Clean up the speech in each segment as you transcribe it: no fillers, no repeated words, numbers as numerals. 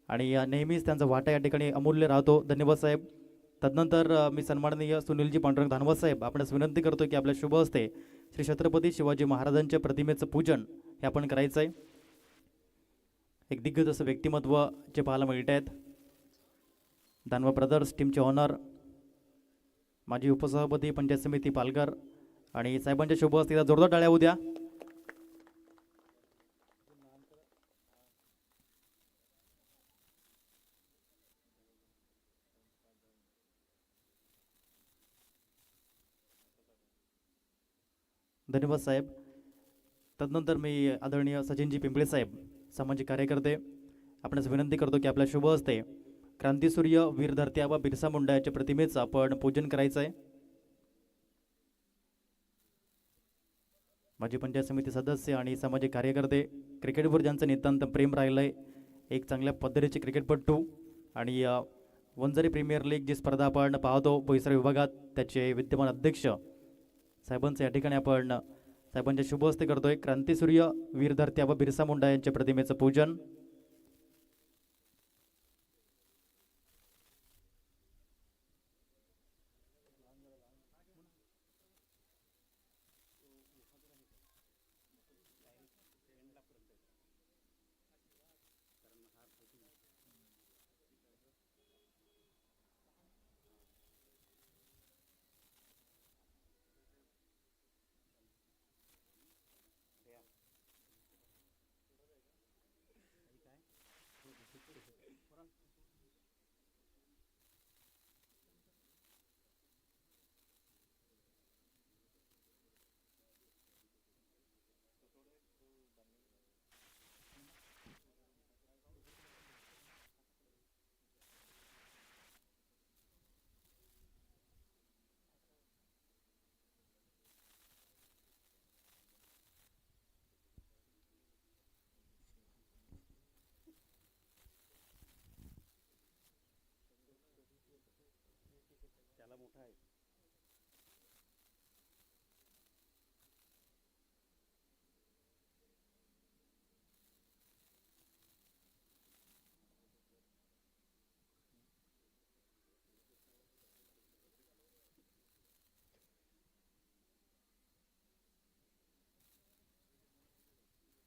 आणि नेहमीच त्यांचा वाटा या ठिकाणी अमूल्य राहतो. धन्यवाद साहेब. तदनंतर मी सन्माननीय सुनीलजी पांडुरंग धानवत साहेब आपणास विनंती करतो की आपल्या शुभ हस्ते श्री छत्रपती शिवाजी महाराजांच्या प्रतिमेचं पूजन हे आपण करायचं आहे. एक दिग्गज असं व्यक्तिमत्व जे पाहायला मिळत आहेत. दानवा ब्रदर्स टीमचे ऑनर माजी उपसभापती पंचायत समिती पालघर आणि साहेबांच्या शुभ हस्ते जोरदार टाळ्या होऊ द्या. धन्यवाद साहेब. तदनंतर मी आदरणीय सचिनजी पिंपळे साहेब सामाजिक कार्यकर्ते आपणास विनंती करतो की आपल्या शुभ हस्ते क्रांतीसूर्य वीर धरती आबा बिरसा मुंडा याच्या प्रतिमेचं आपण पूजन करायचं आहे. माजी पंचायत समिती सदस्य आणि सामाजिक कार्यकर्ते, क्रिकेटवर ज्यांचं नितांत प्रेम राहिलं आहे, एक चांगल्या पद्धतीचे क्रिकेटपटू आणि वंजारी प्रीमियर लीग जी स्पर्धा आपण पाहतो बोईसर विभागात त्याचे विद्यमान अध्यक्ष साहेबांचं या ठिकाणी आपण साहेबांच्या शुभ हस्ते करतोय. क्रांतीसूर्य वीर धरती आबा बिरसा मुंडा यांच्या प्रतिमेचं पूजन.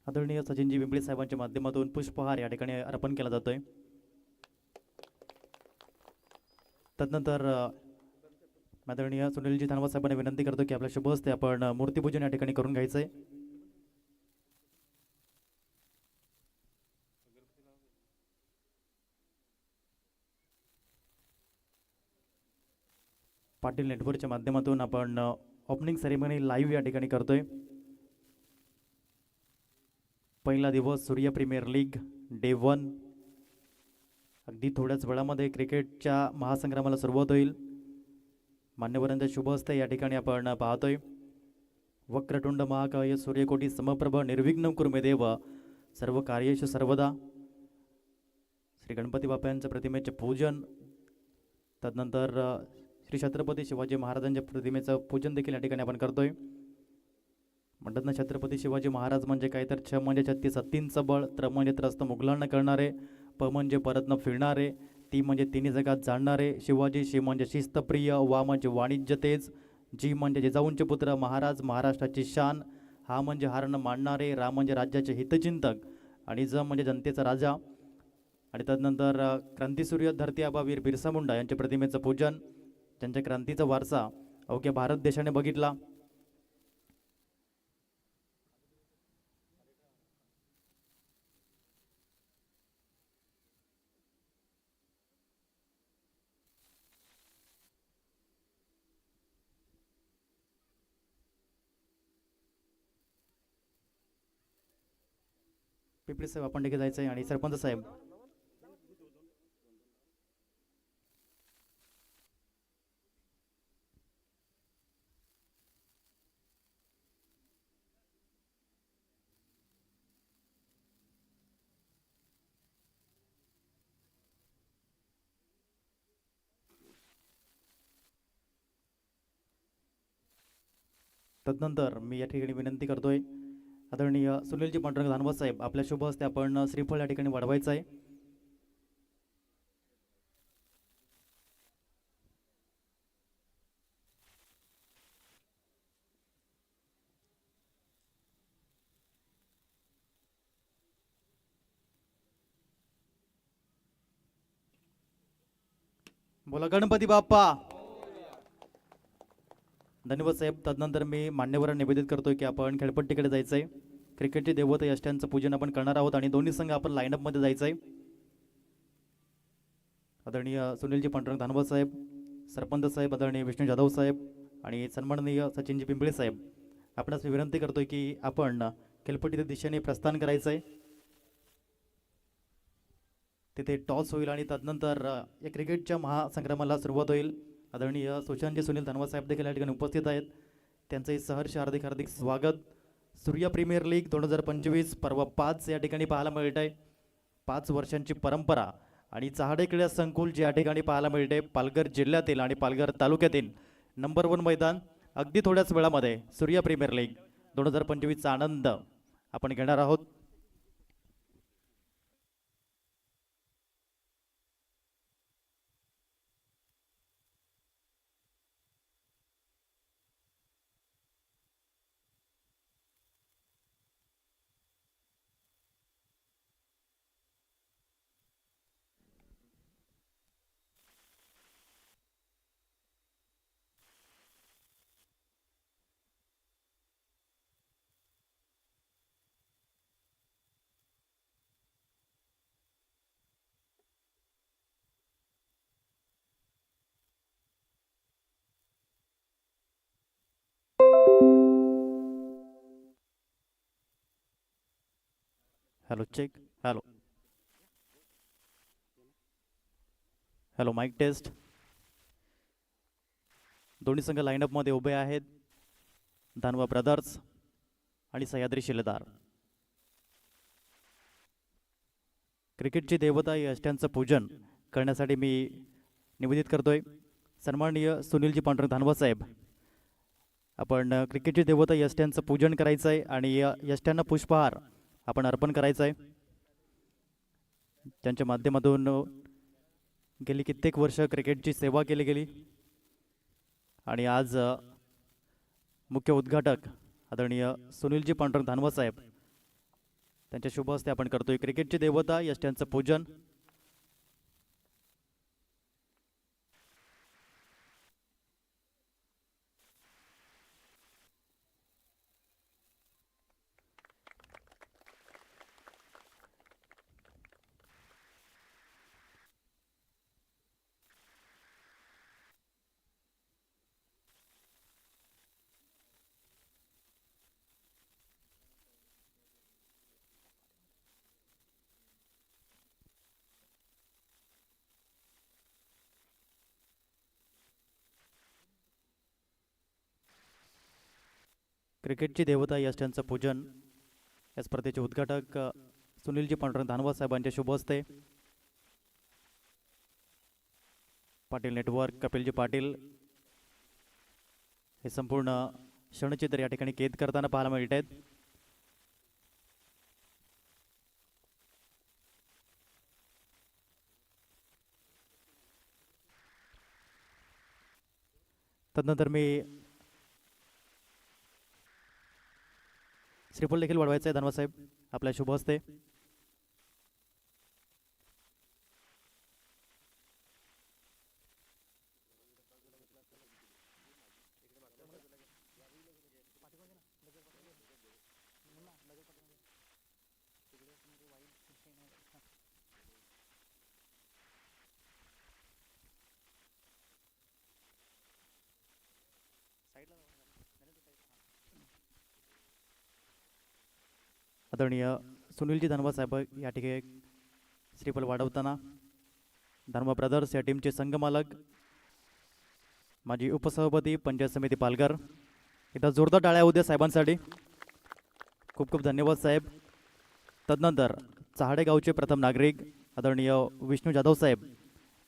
आदरणीय सचिनजी पिंपळे साहेबांच्या माध्यमातून पुष्पहार या ठिकाणी अर्पण केला जातोय. तदनंतर आदरणीय सुनीलजी धानवत साहेबांना विनंती करतो की आपल्या शुभ हस्ते आपण मूर्तीपूजन या ठिकाणी करून घ्यायचं आहे. पाटील नेटवर्कच्या माध्यमातून आपण ओपनिंग सेरेमनी लाईव्ह या ठिकाणी करतोय. पहिला दिवस सूर्य प्रीमियर लीग डे 1. अगदी थोड्याच वेळामध्ये क्रिकेटच्या महासंग्रामाला सुरुवात होईल. मान्यवरांच्या शुभ हस्ते या ठिकाणी आपण पाहतोय. वक्रतुंड महाकाय सूर्यकोटी समप्रभ निर्विघ्नं कुरु देव सर्व कार्येषु सर्वदा. श्री गणपती बाप्पा यांच्या प्रतिमेचे पूजन. तदनंतर श्री छत्रपती शिवाजी महाराजांच्या प्रतिमेचं पूजन देखील या ठिकाणी आपण करतोय. म्हणतात ना, छत्रपती शिवाजी महाराज म्हणजे काय तर छ म्हणजे छत्तीस हत्तींचं बळ, त्र म्हणजे त्रस्त मुघलांना करणारे, प म्हणजे परत न फिरणारे, ती म्हणजे तिन्ही जगात जाणणारे, शिवाजी शि म्हणजे शिस्तप्रिय, वा म्हणजे वाणिज्य तेज, जी म्हणजे जिजाऊंचे पुत्र, महाराज महाराष्ट्राची शान, हा म्हणजे हार न मानणारे, रा म्हणजे राज्याचे हितचिंतक आणि ज म्हणजे जनतेचा राजा. आणि तदनंतर क्रांतीसूर्य धरती आबा वीर बिरसा मुंडा यांच्या प्रतिमेचं पूजन. त्यांच्या क्रांतीचा वारसा अवघ्या भारत देशाने बघितला. पिपळी साहेब आपण देखील जायचं आहे आणि सरपंच साहेब. तदनंतर मी या ठिकाणी विनंती करतोय आदरणीय सुनीलजी पांडुरंग धानवत साहेब आपल्या शुभ हस्ते आपण श्रीफळ या ठिकाणी वाढवायचं आहे. बोला गणपती बाप्पा. धन्यवाद साहेब. तदनंतर मी मान्यवरांना निवेदित करतोय की आपण खेळपट्टीकडे जायचंय. क्रिकेटची देवता यष्ट्यांचं पूजन आपण करणार आहोत आणि दोन्ही संघ आपण लाईनअपमध्ये जायचंय. आदरणीय सुनीलजी पांडुरंग धानवत साहेब, सरपंच साहेब आदरणीय विष्णू जाधव साहेब आणि सन्माननीय सचिनजी पिंपळे साहेब, आपणास मी विनंती करतोय की आपण खेळपट्टीच्या दिशेने प्रस्थान करायचं आहे. तिथे टॉस होईल आणि तदनंतर या क्रिकेटच्या महासंग्रामाला सुरुवात होईल. आदरणीय सुशांतजी सुनील धनवत साहेब देखील या ठिकाणी उपस्थित आहेत. त्यांचे सहर्ष हार्दिक हार्दिक स्वागत. सूर्या प्रीमियर लीग 2025 पर्व 5 या ठिकाणी पाहायला मिळत आहे. 5 वर्षांची परंपरा आणि चहाडे क्रीडा संकुल जे या ठिकाणी पाहायला मिळते पालघर जिल्ह्यातील आणि पालघर तालुक्यातील नंबर 1 मैदान. अगदी थोड्याच वेळामध्ये सूर्या प्रीमियर लीग 2025चा आनंद आपण घेणार आहोत. Hello check. Hello hello mic test. दोन्ही संघ लाईनअपमध्ये उभे आहेत. धानवा ब्रदर्स आणि सह्याद्री शिलेदार. क्रिकेटची देवता या यष्ट्यांचं पूजन करण्यासाठी मी निवेदित करतोय सन्माननीय सुनीलजी पांडुरंग धानवा साहेब, आपण क्रिकेटची देवता यष्ट्यांचं पूजन करायचं आहे आणि या यष्ट्यांना पुष्पहार आपण अर्पण करायचं आहे. त्यांच्या माध्यमातून गेली कित्येक वर्ष क्रिकेटची सेवा केली गेली आणि आज मुख्य उद्घाटक आदरणीय सुनीलजी पांडुरंग धानवा साहेब त्यांच्या शुभ हस्ते आपण करतोय क्रिकेटची देवता यष्ट्यांचं पूजन. क्रिकेटची देवता यष्ट्यांचं पूजन या स्पर्धेचे उद्घाटक सुनीलजी पांडुरंग धानवा साहेबांच्या शुभ हस्ते. पाटील नेटवर्क कपिलजी पाटील हे संपूर्ण क्षणचित्र या ठिकाणी कैद करताना पाहायला मिळत आहेत. तदनंतर मी श्रीफळ देखील वाढवायचं आहे धनवा साहेब आपल्या शुभ हस्ते. आदरणीय सुनीलजी धनवा साहेब या ठिकाणी श्रीफळ वाढवताना धर्मा ब्रदर्स या टीमचे संघमालक माजी उपसभापती पंचायत समिती पालघर, एकदा जोरदार टाळ्या उद्या साहेबांसाठी. खूप खूप धन्यवाद साहेब. तदनंतर चहाडे गावचे प्रथम नागरिक आदरणीय विष्णू जाधव साहेब,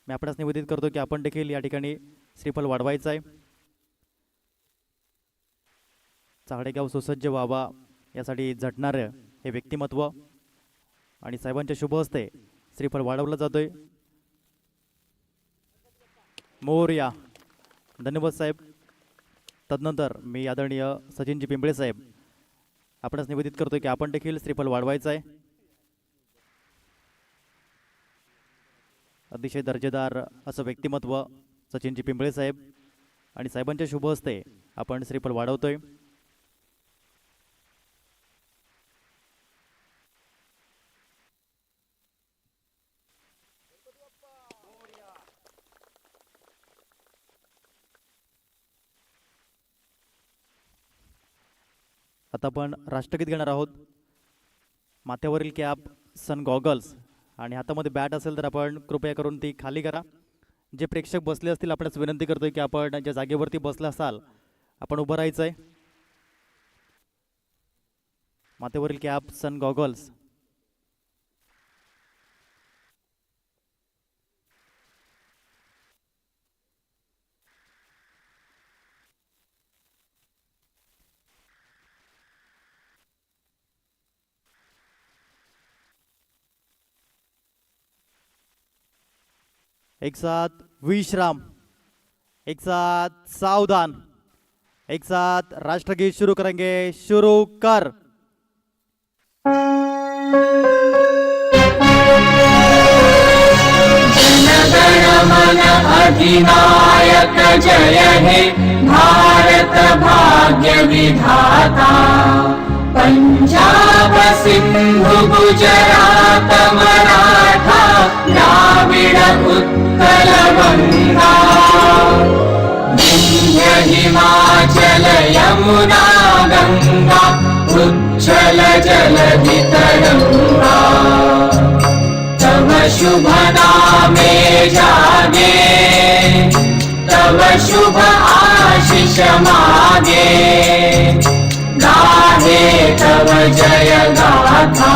मी आपणास निवेदित करतो की आपण देखील या ठिकाणी श्रीफळ वाढवायचं आहे. चहाडे गाव सुसज्ज व्हावा यासाठी झटणारे हे व्यक्तिमत्व आणि साहेबांच्या शुभ हस्ते श्रीफळ वाढवला जातोय. मोरया. धन्यवाद साहेब. तदनंतर मी आदरणीय सचिनजी पिंपळे साहेब आपणास निवेदित करतोय की आपण देखील श्रीफळ वाढवायचं आहे. अतिशय दर्जेदार असं व्यक्तिमत्व सचिनजी पिंपळे साहेब आणि साहेबांच्या शुभ हस्ते आपण श्रीफळ वाढवतोय. आता आपण राष्ट्रगीत घेणार आहोत. माथ्यावरील कॅप, सन गॉगल्स आणि हातामध्ये बॅट असेल तर आपण कृपया करून ती खाली करा. जे प्रेक्षक बसले असतील आपल्यास विनंती करतोय की आपण ज्या जागेवरती बसले असाल आपण उभं राहायचं आहे. माथ्यावरील कॅप, सन गॉगल्स. एक साथ विश्राम, एक साथ सावधान, एक साथ राष्ट्रगीत शुरू करेंगे. शुरू कर. जनगणमन अधिनायक जय हे भारत भाग्य विधाता. पंजाब सिंधु गुजरात मराठा द्राविड उत्कल गंगा. विंध्य हिमाचल यमुना गंगा उच्छल जलधि तरंगा. तव शुभ नामे जागे, तव शुभ आशीष मागे. गाहे तव जय गाथा.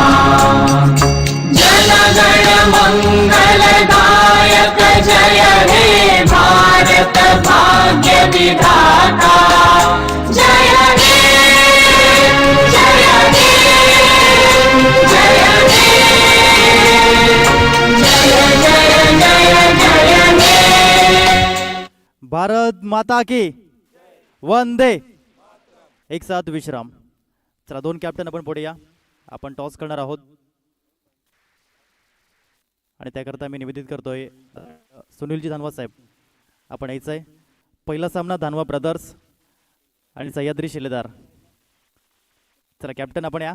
जनगण मंगलदायक जय हे भारत भाग्य विधाता. जय हे, जय हे, जय हे, जय जय जय जय हे. भारत माता की वंदे. एक साथ विश्राम. चला दोन कॅप्टन आपण पुढे या. आपण टॉस करणार आहोत आणि त्याकरता मी निवेदित करतोय सुनीलजी धानवा साहेब आपण यायचं आहे. पहिला सामना धानवा ब्रदर्स आणि सह्याद्री शिलेदार. चला कॅप्टन आपण या.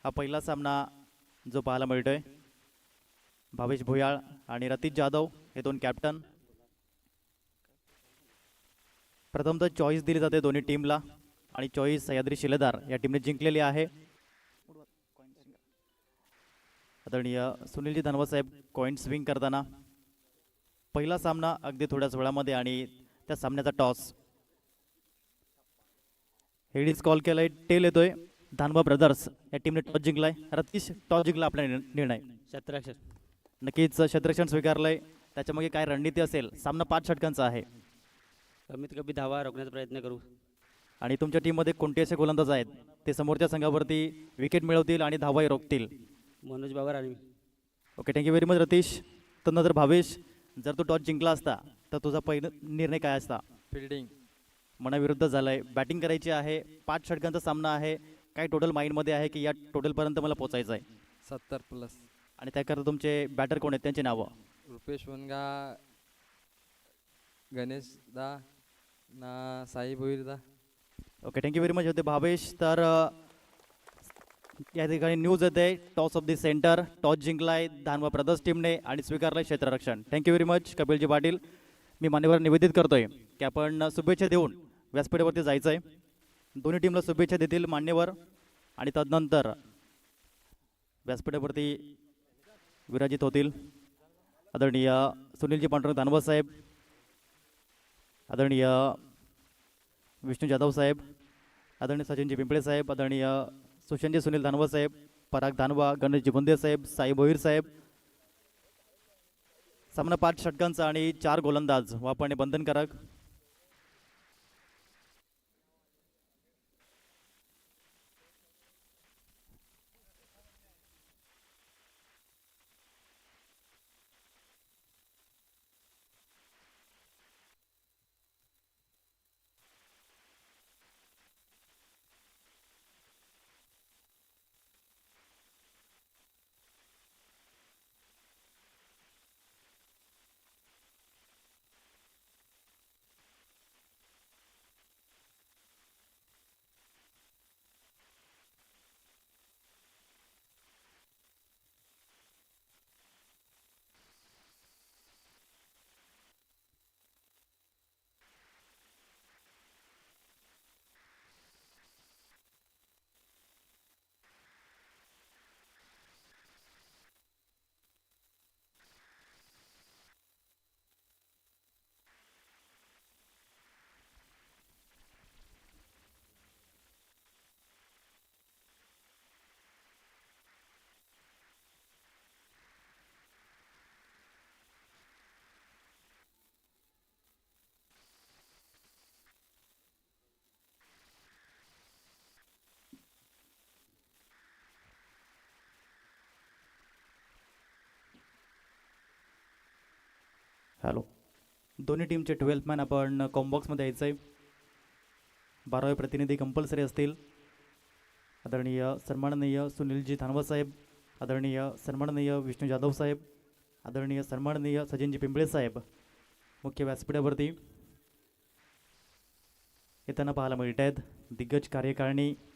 हा पहिला सामना जो पाहायला मिळतोय भावेश भुयाळ आणि रतीश जाधव हे दोन कॅप्टन. प्रथमतः चॉईस दिली जाते दोन्ही टीमला आणि चॉईस सह्याद्री शिलेदार या टीमने जिंकलेली आहे. आदरणीय सुनीलजी धनवा साहेब कॉईन स्विंग करताना पहिला सामना अगदी थोड्याच वेळामध्ये आणि त्या सामन्याचा टॉस. हेडीज कॉल केलाय, टेल येतोय. धानवा ब्रदर्स या टीमने टॉस जिंकलाय. रतीश टॉस जिंकला आपला निर्णय. क्षेत्ररक्षण नक्कीच क्षेत्ररक्षण स्वीकारलंय. त्याच्यामागे काय रणनीती असेल? सामना 5 षटकांचा आहे कमीत कमी धावा रोखण्याचा प्रयत्न करू. आणि तुमच्या टीममध्ये कोणते असे गोलंदाज आहेत ते समोरच्या संघावरती विकेट मिळवतील आणि धावाही रोखतील? मनोज बाबर आणि okay, thank you very much Ratheesh. त्यानंतर भावेश, जर तू टॉस जिंकला असता तर तुझा पहिला निर्णय काय असता? फिल्डिंग. मनाविरुद्ध झालाय, बॅटिंग करायची आहे, 5 षटकांचा सामना आहे. काय टोटल माइंडमध्ये आहे की या टोटलपर्यंत मला पोचायचं आहे? 70+. आणि त्याकरता तुमचे बॅटर कोण आहेत त्यांची नावं? रुपेश वनगा, गणेश दा ना साई भोईरदा. ओके, थँक्यू व्हेरी मच होते भावेश. तर या ठिकाणी न्यूज येते toss of the center. Toss जिंकलाय धानवा ब्रदर्स टीमने आणि स्वीकारलंय क्षेत्ररक्षण. थँक्यू व्हेरी मच कपिलजी पाटील. मी मान्यवर निवेदित करतोय की आपण शुभेच्छा देऊन व्यासपीठावरती जायचं आहे. दोन्ही टीमला शुभेच्छा देतील मान्यवर आणि तदनंतर व्यासपीठावरती विराजित होतील आदरणीय सुनीलजी पांडुरंग धानवा साहेब, आदरणीय विष्णू जाधव साहेब, आदरणीय सचिनजी पिंपळे साहेब, आदरणीय सुशांतजी सुनील धानवा साहेब, पराग धानवा, गणेशजी बुंदे साहेब, साई भोईर साहेब. सामना 5 षटकांचा आणि 4 गोलंदाज वापरणे बंधनकारक. हॅलो. दोन्ही टीमचे 12th मॅन आपण कॉम्बॉक्समध्ये यायचं आहे. 12वे प्रतिनिधी कंपल्सरी असतील. आदरणीय सन्माननीय सुनीलजी थानवा साहेब, आदरणीय सन्माननीय विष्णू जाधव साहेब, आदरणीय सन्माननीय सचिनजी पिंपळे साहेब मुख्य व्यासपीठावरती येताना पाहायला मिळत आहेत. दिग्गज कार्यकारिणी